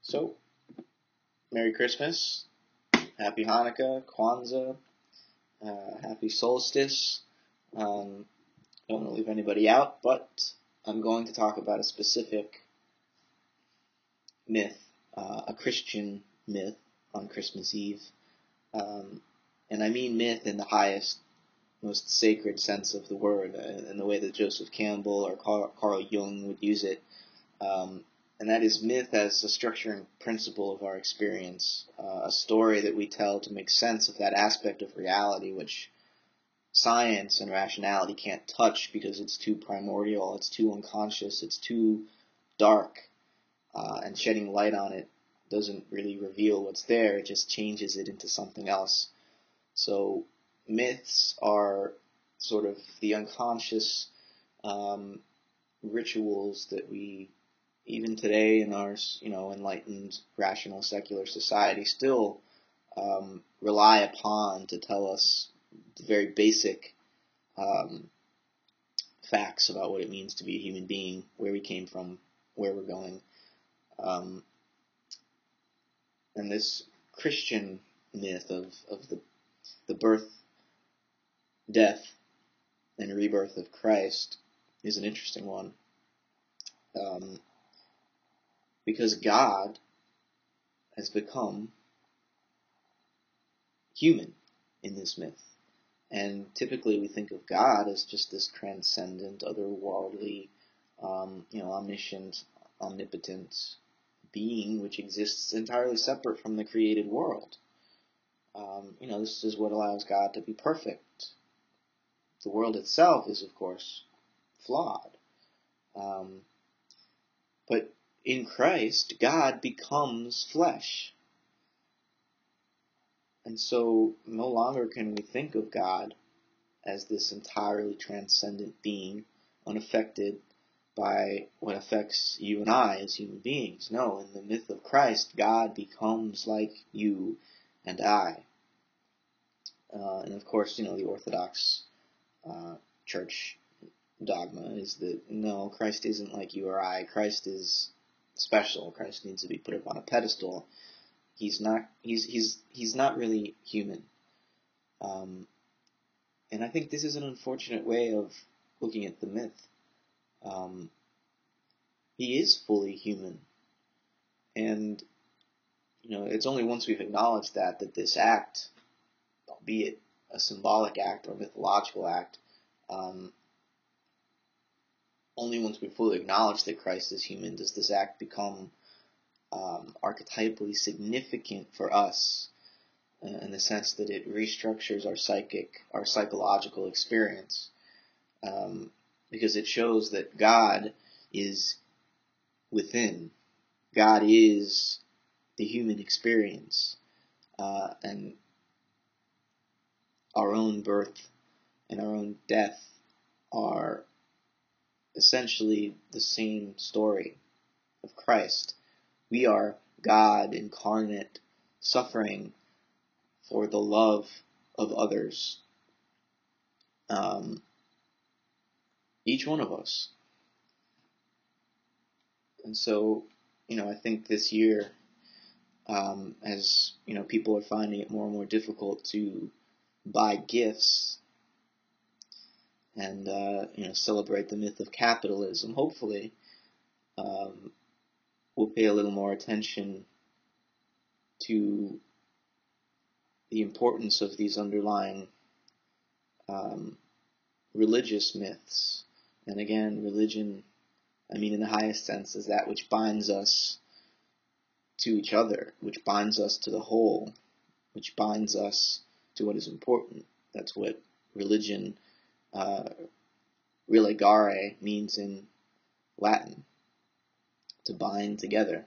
So, Merry Christmas, Happy Hanukkah, Kwanzaa, Happy Solstice. Don't want to leave anybody out, but I'm going to talk about a specific myth, a Christian myth on Christmas Eve. And I mean myth in the highest, most sacred sense of the word, in the way that Joseph Campbell or Carl Jung would use it. And that is myth as a structuring principle of our experience, a story that we tell to make sense of that aspect of reality which science and rationality can't touch because it's too primordial, it's too unconscious, it's too dark, and shedding light on it doesn't really reveal what's there, it just changes it into something else. So myths are sort of the unconscious rituals that we, even today in our enlightened, rational, secular society, still rely upon to tell us the very basic facts about what it means to be a human being, where we came from, where we're going. And this Christian myth of the birth, death, and rebirth of Christ is an interesting one. Because God has become human in this myth. And typically we think of God as just this transcendent, otherworldly, omniscient, omnipotent being which exists entirely separate from the created world. This is what allows God to be perfect. The world itself is, of course, flawed. But in Christ, God becomes flesh. And so no longer can we think of God as this entirely transcendent being, unaffected by what affects you and I as human beings. No, in the myth of Christ, God becomes like you and I. And of course, the Orthodox Church dogma is that, no, Christ isn't like you or I. Christ is special. Christ needs to be put up on a pedestal. He's not really human. And I think this is an unfortunate way of looking at the myth. He is fully human. And, it's only once we've acknowledged that this act, be it a symbolic act or a mythological act, only once we fully acknowledge that Christ is human does this act become archetypally significant for us, in the sense that it restructures our psychological experience, because it shows that God is within. God is the human experience, and our own birth and our own death are essentially the same story of Christ. We are God incarnate, suffering for the love of others. Each one of us. And so, I think this year, as people are finding it more and more difficult to buy gifts and celebrate the myth of capitalism, hopefully we'll pay a little more attention to the importance of these underlying religious myths. And again, religion, in the highest sense, is that which binds us to each other, which binds us to the whole, which binds us to what is important. That's what religion, religare, means in Latin, to bind together.